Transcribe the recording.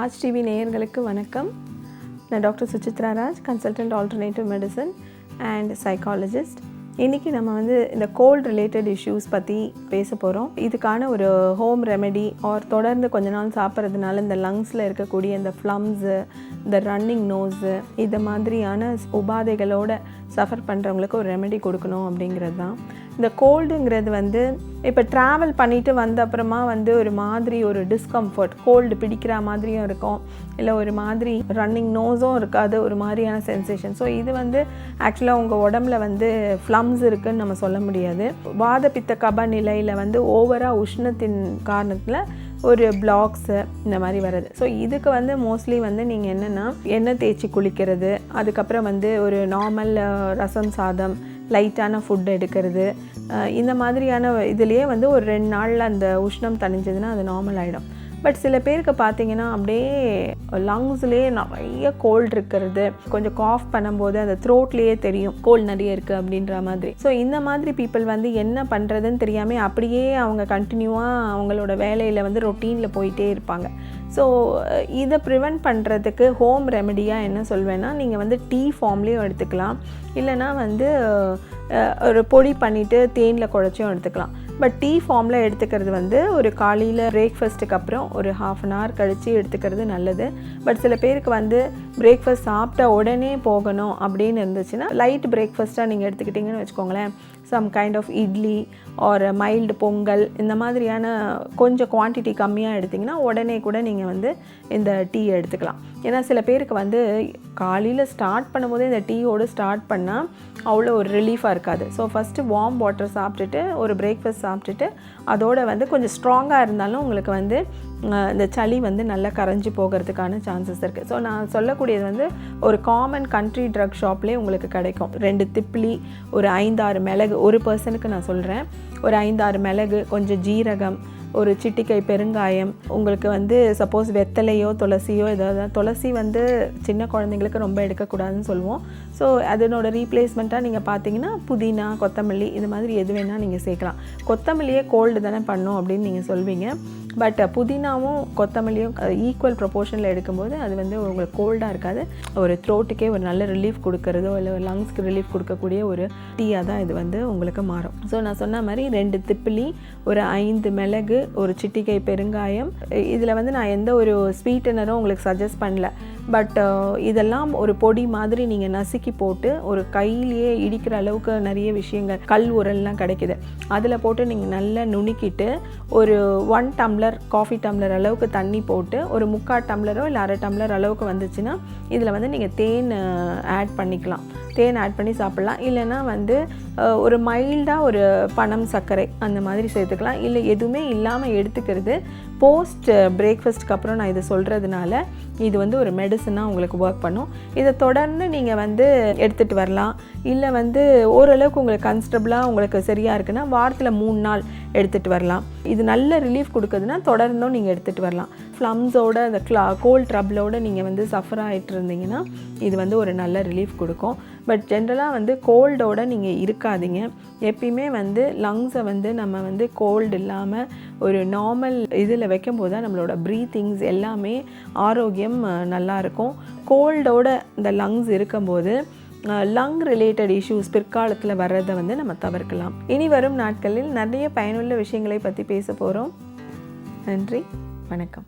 Raj TV நேயர்களுக்கு வணக்கம். நான் doctor Suchitra Raj, consultant alternative medicine and psychologist. இன்றைக்கி நம்ம இந்த கோல்டு ரிலேட்டட் இஷ்யூஸ் பற்றி பேச போகிறோம். இதுக்கான ஒரு ஹோம் ரெமெடி ஆர் தொடர்ந்து கொஞ்ச நாள் சாப்பிட்றதுனால இந்த லங்ஸில் இருக்கக்கூடிய இந்த ஃப்ளம்ஸு, இந்த ரன்னிங் நோஸு, இது மாதிரியான உபாதைகளோடு சஃபர் பண்ணுறவங்களுக்கு ஒரு ரெமெடி கொடுக்கணும் அப்படிங்கிறது தான். இந்த கோல்டுங்கிறது இப்போ ட்ராவல் பண்ணிவிட்டு வந்த அப்புறமா ஒரு மாதிரி ஒரு டிஸ்கம்ஃபர்ட், கோல்டு பிடிக்கிற மாதிரியும் இருக்கும், இல்லை ஒரு மாதிரி ரன்னிங் நோஸும் இருக்காது, ஒரு மாதிரியான சென்சேஷன். ஸோ இது ஆக்சுவலாக உங்கள் உடம்புல ஃப்ளம்ஸ் இருக்குதுன்னு நம்ம சொல்ல முடியாது. வாத பித்த கப நிலையில் ஓவராக உஷ்ணத்தின் காரணத்தில் ஒரு பிளாக்ஸு இந்த மாதிரி வருது. ஸோ இதுக்கு மோஸ்ட்லி நீங்கள் என்னென்னா எண்ணெய் தேய்ச்சி குளிக்கிறது, அதுக்கப்புறம் ஒரு நார்மல் ரசம் சாதம், லைட்டான ஃபுட் எடுக்கிறது, இந்த மாதிரியான இதுலேயே ஒரு 2 நாளில் அந்த உஷ்ணம் தணிஞ்சதுன்னா அது நார்மல் ஆகிடும். பட் சில பேருக்கு பார்த்தீங்கன்னா அப்படியே லங்ஸ்லேயே நிறைய கோல்டு இருக்கிறது, கொஞ்சம் காஃப் பண்ணும்போது அந்த த்ரோட்லேயே தெரியும் கோல்டு நிறைய இருக்குது அப்படின்ற மாதிரி. ஸோ இந்த மாதிரி பீப்புள் என்ன பண்ணுறதுன்னு தெரியாமல் அப்படியே அவங்க கண்டினியூவாக அவங்களோட வேலையில் ரொட்டீனில் போயிட்டே இருப்பாங்க. ஸோ இதை ப்ரிவெண்ட் பண்ணுறதுக்கு ஹோம் ரெமெடியாக என்ன சொல்வேன்னா, நீங்கள் டீ ஃபார்ம்லேயும் எடுத்துக்கலாம், இல்லைனா ஒரு பொடி பண்ணிவிட்டு தேனில் குழச்சியும் எடுத்துக்கலாம். பட் டீ ஃபார்மில் எடுத்துக்கிறது ஒரு காலையில் பிரேக்ஃபாஸ்ட்டுக்கு அப்புறம் ஒரு 1/2 அன் ஹவர் கழித்து எடுத்துக்கிறது நல்லது. பட் சில பேருக்கு பிரேக்ஃபாஸ்ட் சாப்பிட்ட உடனே போகணும் அப்படின்னு இருந்துச்சுன்னா லைட் பிரேக்ஃபாஸ்ட்டாக நீங்கள் எடுத்துக்கிட்டிங்கன்னு வச்சுக்கோங்களேன், some kind of idli or mild pongal, இந்த மாதிரியான கொஞ்சம் குவான்டிட்டி கம்மியாக எடுத்திங்கன்னா உடனே கூட நீங்கள் இந்த டீ எடுத்துக்கலாம். ஏன்னா சில பேருக்கு காலையில் ஸ்டார்ட் பண்ணும்போதே இந்த டீயோடு ஸ்டார்ட் பண்ணால் அவ்வளோ ஒரு ரிலீஃபாக இருக்காது. ஸோ ஃபஸ்ட்டு வார்ம் வாட்டர் சாப்பிட்டுட்டு ஒரு பிரேக்ஃபாஸ்ட் சாப்பிட்டுட்டு அதோடு கொஞ்சம் ஸ்ட்ராங்காக இருந்தாலும் உங்களுக்கு இந்த சளி நல்லா கரைஞ்சி போகிறதுக்கான சான்சஸ் இருக்குது. ஸோ நான் சொல்லக்கூடியது ஒரு காமன் கண்ட்ரி ட்ரக் ஷாப்லேயே உங்களுக்கு கிடைக்கும். 2 திப்ளி, ஒரு 5-6 மிளகு, ஒரு பர்சனுக்கு நான் சொல்கிறேன், ஒரு 5-6 மிளகு, கொஞ்சம் ஜீரகம், ஒரு சிட்டிக்கை பெருங்காயம், உங்களுக்கு சப்போஸ் வெத்தலையோ துளசியோ ஏதாவது, துளசி சின்ன குழந்தைங்களுக்கு ரொம்ப எடுக்கக்கூடாதுன்னு சொல்லுவோம். ஸோ அதனோட ரீப்ளேஸ்மெண்ட்டாக நீங்கள் பார்த்தீங்கன்னா புதினா, கொத்தமல்லி, இது மாதிரி எது வேணால் நீங்கள் சேர்க்கலாம். கொத்தமல்லியே கோல்டு தானே பண்ணும் அப்படின்னு நீங்கள் சொல்வீங்க. பட் புதினாவும் கொத்தமல்லியும் ஈக்குவல் ப்ரொபோர்ஷனில் எடுக்கும்போது அது உங்களுக்கு கோல்டாக இருக்காது, ஒரு த்ரோட்டுக்கே ஒரு நல்ல ரிலீஃப் கொடுக்கறதோ இல்லை ஒரு லங்ஸ்க்கு ரிலீஃப் கொடுக்கக்கூடிய ஒரு டீயாக தான் இது உங்களுக்கு மாறும். ஸோ நான் சொன்ன மாதிரி 2 திப்பிலி, ஒரு 5 மிளகு, ஒரு சிட்டிகை பெருங்காயம். இதில் நான் எந்த ஒரு ஸ்வீட்டனரும் உங்களுக்கு சஜஸ்ட் பண்ணல. பட் இதெல்லாம் ஒரு பொடி மாதிரி நீங்கள் நசுக்கி போட்டு ஒரு கையிலேயே இடிக்கிற அளவுக்கு நிறைய விஷயங்கள், கல் உரல்லாம் கிடைக்கிது, அதில் போட்டு நீங்கள் நல்லா நுணுக்கிட்டு ஒரு 1 டம்ளர் காஃபி டம்ளர் அளவுக்கு தண்ணி போட்டு ஒரு 3/4 டம்ளரோ இல்லை 1/2 டம்ளர் அளவுக்கு வந்துச்சுன்னா இதில் நீங்கள் தேன் ஆட் பண்ணிக்கலாம். தேன் ஆட் பண்ணி சாப்பிட்லாம். இல்லைன்னா ஒரு மைல்டாக ஒரு பனம் சர்க்கரை அந்த மாதிரி சேர்த்துக்கலாம். இல்லை எதுவுமே இல்லாமல் எடுத்துக்கிறது போஸ்ட் பிரேக்ஃபாஸ்ட்டுக்கு அப்புறம் நான் இதை சொல்கிறதுனால இது ஒரு மெடிசனாக உங்களுக்கு ஒர்க் பண்ணும். இதை தொடர்ந்து நீங்கள் எடுத்துகிட்டு வரலாம். இல்லை ஓரளவுக்கு உங்களுக்கு கம்ஃபர்டபுளாக உங்களுக்கு சரியாக இருக்குன்னா வாரத்தில் 3 நாள் எடுத்துகிட்டு வரலாம். இது நல்ல ரிலீஃப் கொடுக்குதுன்னா தொடர்ந்தும் நீங்கள் எடுத்துகிட்டு வரலாம். ஃப்ளம்ஸோட அந்த கோல்ட் ட்ரபிளோடு நீங்கள் சஃபர் ஆகிட்டு இருந்தீங்கன்னா இது ஒரு நல்ல ரிலீஃப் கொடுக்கும். பட் ஜென்ரலாக கோல்டோடு நீங்கள் இருக்காதீங்க. எப்பயுமே லங்ஸை நம்ம கோல்டு இல்லாமல் ஒரு நார்மல் இதில் வைக்கும்போது தான் நம்மளோட ப்ரீத்திங்ஸ் எல்லாமே ஆரோக்கியம் நல்லாயிருக்கும். கோல்டோட இந்த லங்ஸ் இருக்கும்போது லங் ரிலேட்டட் இஷ்யூஸ் பிற்காலத்தில் வர்றதை நம்ம தவிர்க்கலாம். இனி வரும் நாட்களில் நிறைய பயனுள்ள விஷயங்களை பற்றி பேச போகிறோம். நன்றி, வணக்கம்.